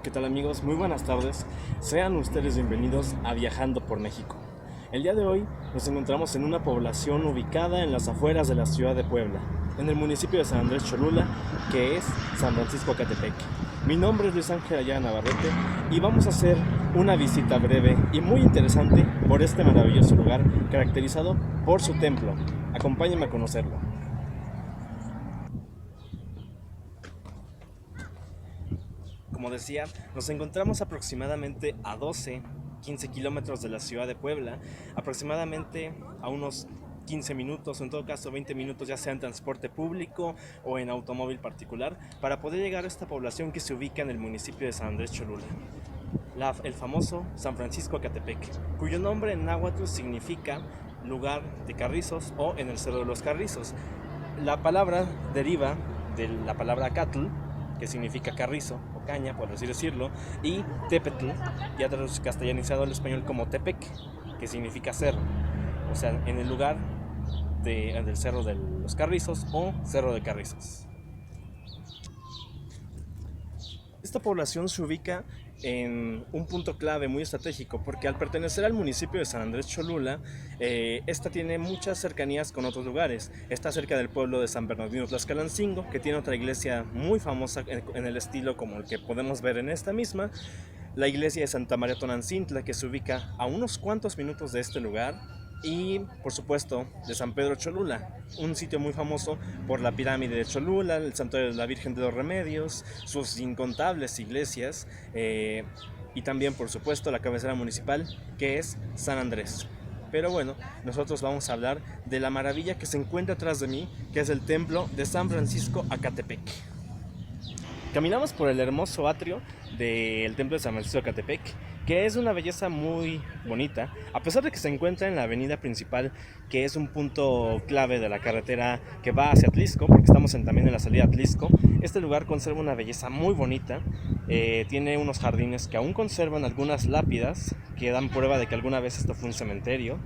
¿Qué tal amigos? Muy buenas tardes. Sean ustedes bienvenidos a Viajando por México. El día de hoy nos encontramos en una población ubicada en las afueras de la ciudad de Puebla, en el municipio de San Andrés Cholula, que es San Francisco Ecatepec. Mi nombre es Luis Ángel Ayala Navarrete y vamos a hacer una visita breve y muy interesante por este maravilloso lugar caracterizado por su templo. Acompáñenme a conocerlo. Como decía, nos encontramos aproximadamente a 15 kilómetros de la ciudad de Puebla, aproximadamente a unos 15 minutos, o en todo caso 20 minutos, ya sea en transporte público o en automóvil particular, para poder llegar a esta población que se ubica en el municipio de San Andrés Cholula. El famoso San Francisco Ecatepec, cuyo nombre en náhuatl significa lugar de carrizos o en el Cerro de los Carrizos. La palabra deriva de la palabra catl, que significa carrizo o caña, por así decirlo, y tepetl, ya castellanizado al español como tepec, que significa cerro, o sea, en el lugar del Cerro de los Carrizos o Cerro de Carrizos. Esta población se ubica en un punto clave muy estratégico porque al pertenecer al municipio de San Andrés Cholula, esta tiene muchas cercanías con otros lugares. Está cerca del pueblo de San Bernardino Tlaxcalancingo, que tiene otra iglesia muy famosa en el estilo como el que podemos ver en esta misma, la iglesia de Santa María Tonantzintla, que se ubica a unos cuantos minutos de este lugar, y por supuesto de San Pedro Cholula, un sitio muy famoso por la pirámide de Cholula, el santuario de la Virgen de los Remedios, sus incontables iglesias, y también por supuesto la cabecera municipal, que es San Andrés. Pero bueno, nosotros vamos a hablar de la maravilla que se encuentra atrás de mí, que es el templo de San Francisco Ecatepec. Caminamos por el hermoso atrio del templo de San Francisco de Ecatepec, que es una belleza muy bonita, a pesar de que se encuentra en la avenida principal, que es un punto clave de la carretera que va hacia Atlixco, porque estamos también en la salida a Atlixco. Este lugar conserva una belleza muy bonita, tiene unos jardines que aún conservan algunas lápidas que dan prueba de que alguna vez esto fue un cementerio.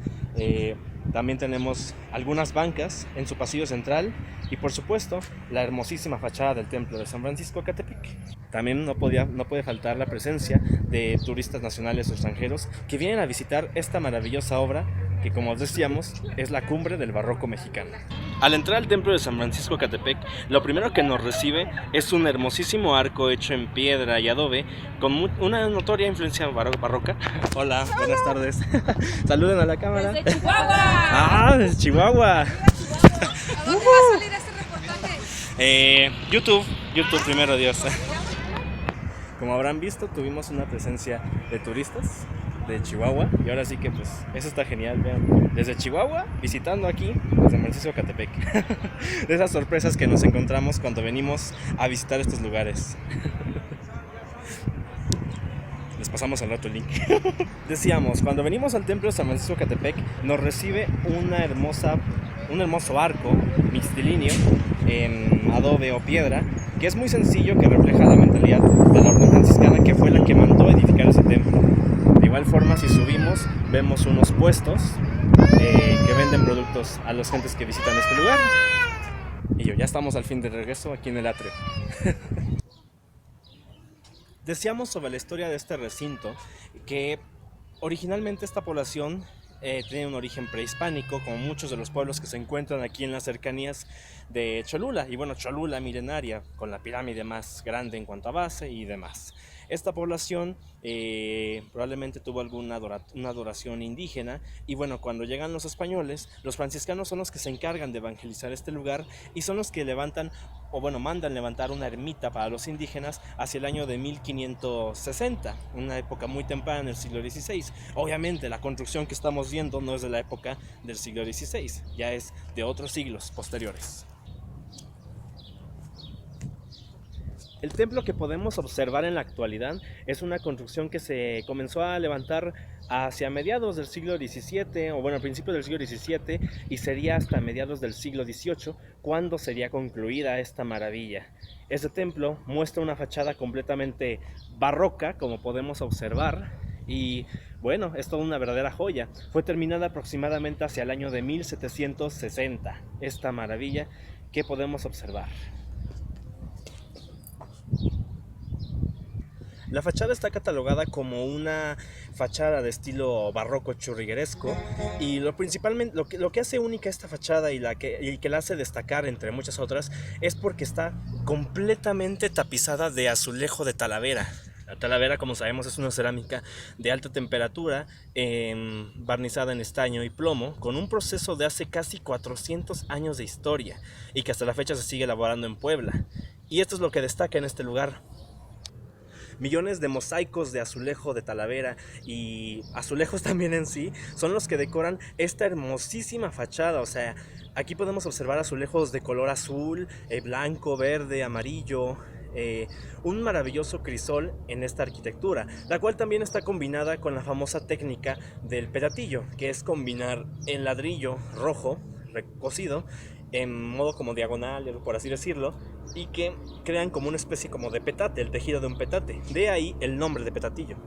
También tenemos algunas bancas en su pasillo central y por supuesto la hermosísima fachada del templo de San Francisco Ecatepec. También no puede faltar la presencia de turistas nacionales o extranjeros que vienen a visitar esta maravillosa obra que, como decíamos, es la cumbre del barroco mexicano. Al entrar al templo de San Francisco Ecatepec, lo primero que nos recibe es un hermosísimo arco hecho en piedra y adobe con una notoria influencia barroca. Hola, buenas tardes. Saluden a la cámara. ¡Desde Chihuahua! ¡Ah, desde Chihuahua! ¿A dónde va a salir este reportaje? YouTube primero Dios. Como habrán visto, tuvimos una presencia de turistas de Chihuahua y ahora sí que pues eso está genial, vean, desde Chihuahua visitando aquí San Francisco Ecatepec. De esas sorpresas que nos encontramos cuando venimos a visitar estos lugares. Les pasamos al rato el link. Decíamos, cuando venimos al templo de San Francisco Ecatepec nos recibe un hermoso arco mixtilíneo en adobe o piedra, que es muy sencillo, que refleja la mentalidad de la orden franciscana, que fue la que mandó edificar ese templo. De igual forma, si subimos, vemos unos puestos que venden productos a las gentes que visitan este lugar. Y ya estamos al fin de regreso aquí en el atrio. Decíamos sobre la historia de este recinto que originalmente esta población tiene un origen prehispánico, como muchos de los pueblos que se encuentran aquí en las cercanías de Cholula. Y bueno, Cholula milenaria, con la pirámide más grande en cuanto a base y demás. Esta población probablemente tuvo una adoración indígena, y bueno, cuando llegan los españoles, los franciscanos son los que se encargan de evangelizar este lugar y son los que mandan levantar una ermita para los indígenas hacia el año de 1560, una época muy temprana en el siglo XVI. Obviamente la construcción que estamos viendo no es de la época del siglo XVI, ya es de otros siglos posteriores. El templo que podemos observar en la actualidad es una construcción que se comenzó a levantar hacia mediados del siglo XVII, o bueno, a principios del siglo XVII, y sería hasta mediados del siglo XVIII cuando sería concluida esta maravilla. Este templo muestra una fachada completamente barroca, como podemos observar, y bueno, es toda una verdadera joya. Fue terminada aproximadamente hacia el año de 1760, esta maravilla que podemos observar. La fachada está catalogada como una fachada de estilo barroco churrigueresco y principalmente lo que hace única esta fachada y que la hace destacar entre muchas otras es porque está completamente tapizada de azulejo de Talavera. La talavera, como sabemos, es una cerámica de alta temperatura, barnizada en estaño y plomo, con un proceso de hace casi 400 años de historia y que hasta la fecha se sigue elaborando en Puebla. Y esto es lo que destaca en este lugar. Millones de mosaicos de azulejo de Talavera y azulejos también en sí son los que decoran esta hermosísima fachada. O sea, aquí podemos observar azulejos de color azul, blanco, verde, amarillo, un maravilloso crisol en esta arquitectura, la cual también está combinada con la famosa técnica del petatillo, que es combinar el ladrillo rojo recocido en modo como diagonal, por así decirlo, y que crean como una especie como de petate, el tejido de un petate. De ahí el nombre de petatillo.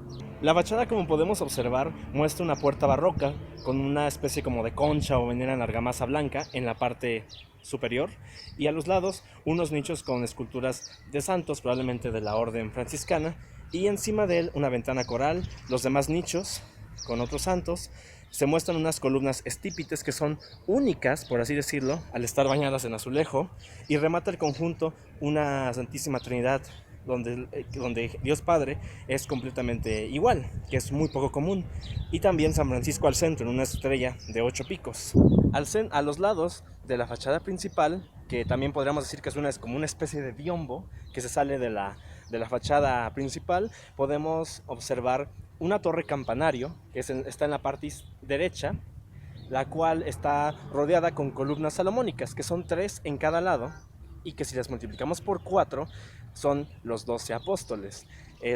La fachada, como podemos observar, muestra una puerta barroca con una especie como de concha o venera en argamasa blanca en la parte superior, y a los lados unos nichos con esculturas de santos, probablemente de la orden franciscana, y encima de él una ventana coral. Los demás nichos con otros santos se muestran unas columnas estípites que son únicas, por así decirlo, al estar bañadas en azulejo, y remata el conjunto una Santísima Trinidad donde Dios Padre es completamente igual, que es muy poco común, y también San Francisco al centro en una estrella de 8 picos. A los lados de la fachada principal, que también podríamos decir que es como una especie de biombo que se sale de la fachada principal, podemos observar una torre campanario que está en la parte derecha, la cual está rodeada con columnas salomónicas, que son 3 en cada lado, y que si las multiplicamos por 4 son los 12 apóstoles,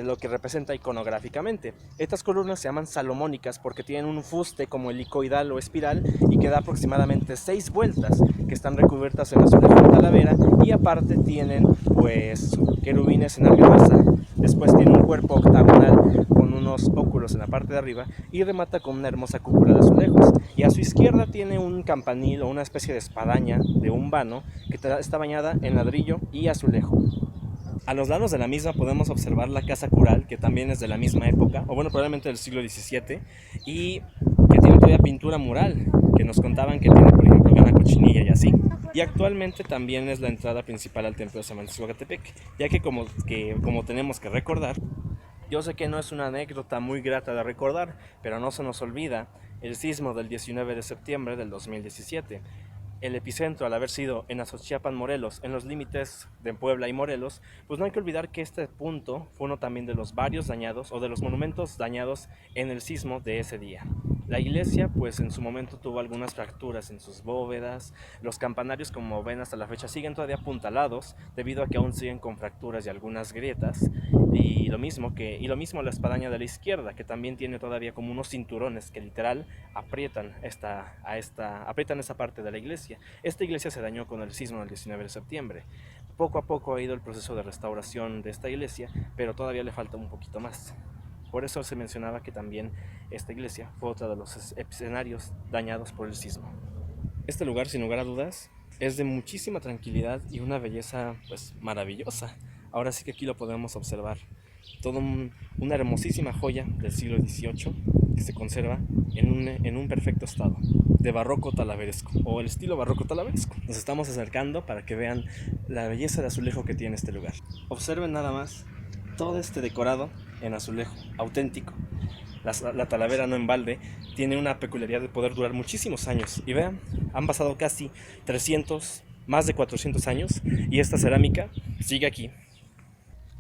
lo que representa iconográficamente. Estas columnas se llaman salomónicas porque tienen un fuste como helicoidal o espiral y que da aproximadamente 6 vueltas, que están recubiertas en azulejo de Talavera, y aparte tienen pues querubines en argamasa. Después tiene un cuerpo octagonal con unos óculos en la parte de arriba y remata con una hermosa cúpula de azulejos. Y a su izquierda tiene un campanil o una especie de espadaña de un vano que está bañada en ladrillo y azulejo. A los lados de la misma podemos observar la casa cural, que también es de la misma época, o bueno, probablemente del siglo XVII, y que tiene todavía pintura mural, que nos contaban que tiene, por ejemplo, una cochinilla y así. Y actualmente también es la entrada principal al templo de San Francisco de Catepec, ya que como tenemos que recordar, yo sé que no es una anécdota muy grata de recordar, pero no se nos olvida el sismo del 19 de septiembre del 2017. El epicentro, al haber sido en Azochiapan, Morelos, en los límites de Puebla y Morelos, pues no hay que olvidar que este punto fue uno también de los varios dañados o de los monumentos dañados en el sismo de ese día. La iglesia, pues en su momento tuvo algunas fracturas en sus bóvedas. Los campanarios, como ven hasta la fecha, siguen todavía apuntalados debido a que aún siguen con fracturas y algunas grietas. Y lo mismo la espadaña de la izquierda, que también tiene todavía como unos cinturones que literal aprietan esa parte de la iglesia. Esta iglesia se dañó con el sismo del 19 de septiembre. Poco a poco ha ido el proceso de restauración de esta iglesia, pero todavía le falta un poquito más. Por eso se mencionaba que también esta iglesia fue otro de los escenarios dañados por el sismo. Este lugar, sin lugar a dudas, es de muchísima tranquilidad y una belleza pues maravillosa. Ahora sí que aquí lo podemos observar. Una hermosísima joya del siglo XVIII que se conserva en un perfecto estado, de barroco talaveresco, o el estilo barroco talaveresco. Nos estamos acercando para que vean la belleza de azulejo que tiene este lugar. Observen nada más todo este decorado en azulejo, auténtico. La talavera, no en balde, tiene una peculiaridad de poder durar muchísimos años. Y vean, han pasado casi 300, más de 400 años, y esta cerámica sigue aquí.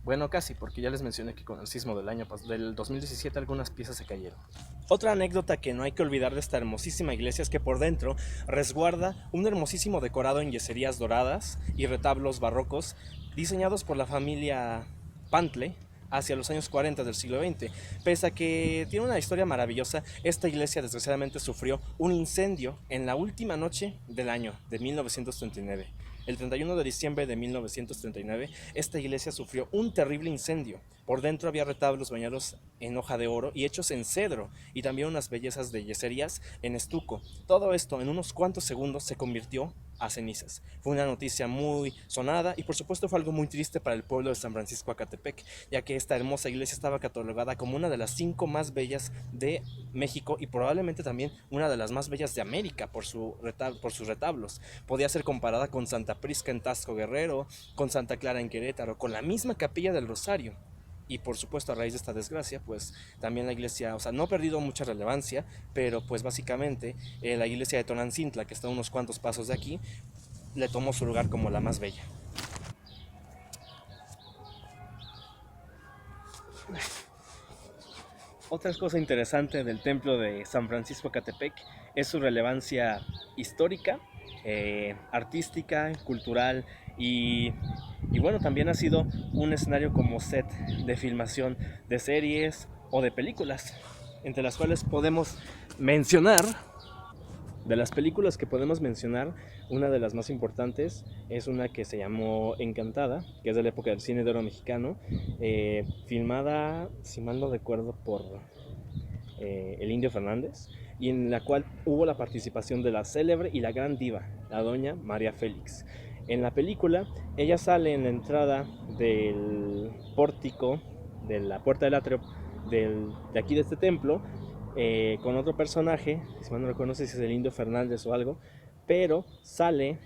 Bueno, casi, porque ya les mencioné que con el sismo del 2017 algunas piezas se cayeron. Otra anécdota que no hay que olvidar de esta hermosísima iglesia es que por dentro resguarda un hermosísimo decorado en yeserías doradas y retablos barrocos diseñados por la familia Pantle hacia los años 40 del siglo XX. Pese a que tiene una historia maravillosa, esta iglesia desgraciadamente sufrió un incendio en la última noche del año de 1939. El 31 de diciembre de 1939, esta iglesia sufrió un terrible incendio. Por dentro había retablos bañados en hoja de oro y hechos en cedro, y también unas bellezas de yeserías en estuco. Todo esto en unos cuantos segundos se convirtió a cenizas. Fue una noticia muy sonada y por supuesto fue algo muy triste para el pueblo de San Francisco Acatepec, ya que esta hermosa iglesia estaba catalogada como una de las 5 más bellas de México y probablemente también una de las más bellas de América por sus retablos. Podía ser comparada con Santa Prisca en Tasco Guerrero, con Santa Clara en Querétaro, con la misma Capilla del Rosario. Y por supuesto a raíz de esta desgracia, pues también la iglesia, o sea, no ha perdido mucha relevancia, pero pues básicamente la iglesia de Tonancintla, que está a unos cuantos pasos de aquí, le tomó su lugar como la más bella. Otra cosa interesante del templo de San Francisco Acatepec es su relevancia histórica, artística, cultural y bueno, también ha sido un escenario como set de filmación de series o de películas, entre las cuales podemos mencionar, de las películas que podemos mencionar, una de las más importantes es una que se llamó Encantada, que es de la época del cine de oro mexicano, filmada, si mal no recuerdo, por el Indio Fernández, y en la cual hubo la participación de la célebre y la gran diva, la doña María Félix. En la película, ella sale en la entrada del pórtico, de la puerta del atrio de aquí de este templo, con otro personaje, si mal no recuerdo, no sé si es el Indio Fernández o algo, pero sale,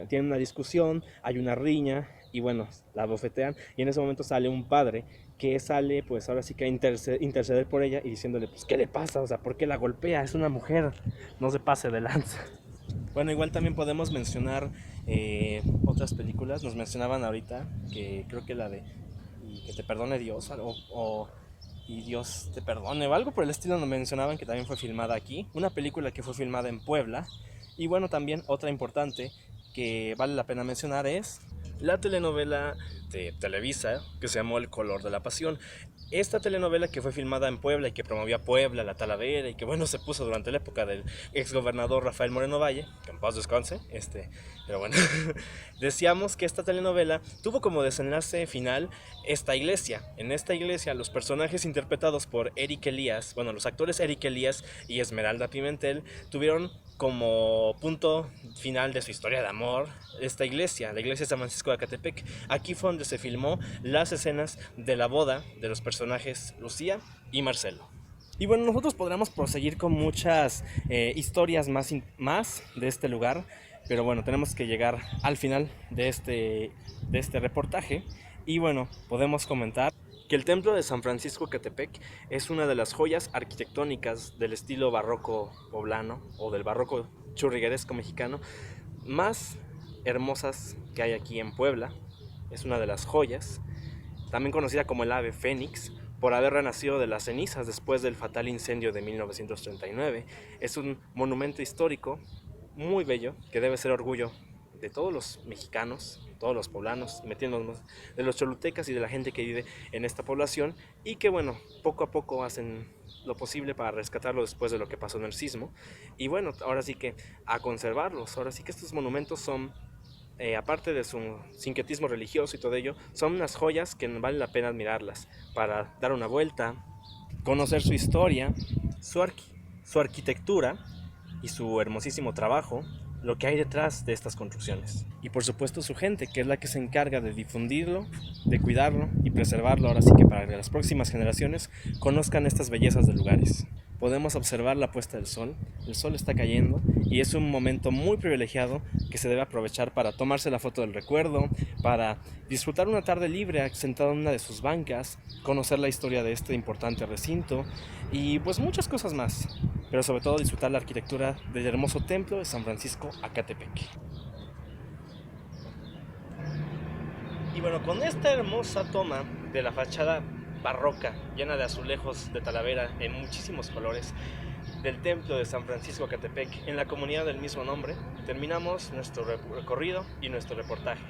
tiene una discusión, hay una riña y bueno, la bofetean y en ese momento sale un padre que sale pues ahora sí que a interceder por ella y diciéndole pues ¿qué le pasa? O sea, ¿por qué la golpea? Es una mujer, no se pase de lanza. Bueno, igual también podemos mencionar otras películas, nos mencionaban ahorita que creo que la de y que te perdone Dios o y Dios te perdone o algo por el estilo nos mencionaban que también fue filmada aquí, una película que fue filmada en Puebla y bueno también otra importante que vale la pena mencionar es la telenovela de Televisa que se llamó El color de la pasión. Esta telenovela que fue filmada en Puebla y que promovía Puebla, la Talavera y que bueno se puso durante la época del exgobernador Rafael Moreno Valle, que en paz descanse, pero bueno, decíamos que esta telenovela tuvo como desenlace final esta iglesia. En esta iglesia los personajes interpretados por Eric Elías, bueno los actores Eric Elías y Esmeralda Pimentel tuvieron como punto final de su historia de amor esta iglesia, la iglesia de San Francisco de Acatepec. Aquí fue donde se filmó las escenas de la boda de los personajes Lucía y Marcelo. Y bueno, nosotros podremos proseguir con muchas historias más de este lugar, pero bueno, tenemos que llegar al final de este reportaje. Y bueno, podemos comentar que el templo de San Francisco Catepec es una de las joyas arquitectónicas del estilo barroco poblano o del barroco churrigueresco mexicano más hermosas que hay aquí en Puebla. Es una de las joyas, también conocida como el ave fénix, por haber renacido de las cenizas después del fatal incendio de 1939. Es un monumento histórico muy bello que debe ser orgullo de todos los mexicanos, todos los poblanos, metiéndonos de los cholutecas y de la gente que vive en esta población y que bueno, poco a poco hacen lo posible para rescatarlo después de lo que pasó en el sismo y bueno, ahora sí que a conservarlos, ahora sí que estos monumentos son aparte de su sincretismo religioso y todo ello, son unas joyas que vale la pena admirarlas para dar una vuelta, conocer su historia, su arquitectura y su hermosísimo trabajo, lo que hay detrás de estas construcciones. Y por supuesto su gente, que es la que se encarga de difundirlo, de cuidarlo y preservarlo, ahora sí que para que las próximas generaciones conozcan estas bellezas de lugares. Podemos observar la puesta del sol, el sol está cayendo y es un momento muy privilegiado que se debe aprovechar para tomarse la foto del recuerdo, para disfrutar una tarde libre sentado en una de sus bancas, conocer la historia de este importante recinto y pues muchas cosas más, pero sobre todo disfrutar la arquitectura del hermoso templo de San Francisco Acatepec. Y bueno, con esta hermosa toma de la fachada barroca, llena de azulejos de Talavera en muchísimos colores, del templo de San Francisco Acatepec, en la comunidad del mismo nombre, terminamos nuestro recorrido y nuestro reportaje.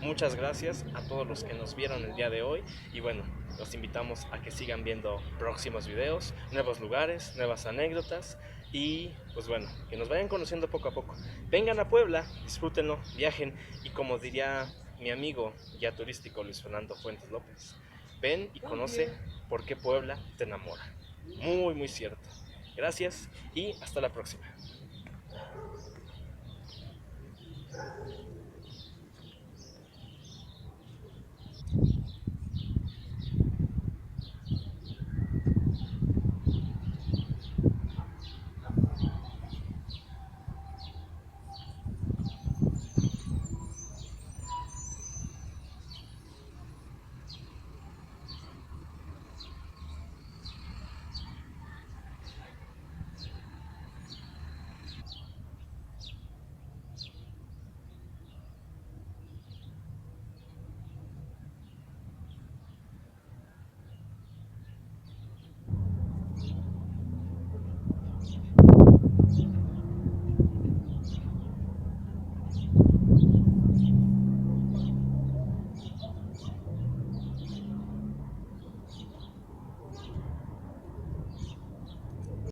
Muchas gracias a todos los que nos vieron el día de hoy y bueno, los invitamos a que sigan viendo próximos videos, nuevos lugares, nuevas anécdotas y pues bueno, que nos vayan conociendo poco a poco. Vengan a Puebla, disfrútenlo, viajen y como diría mi amigo guía turístico Luis Fernando Fuentes López, ven y conoce por qué Puebla te enamora. Muy, muy cierto. Gracias y hasta la próxima.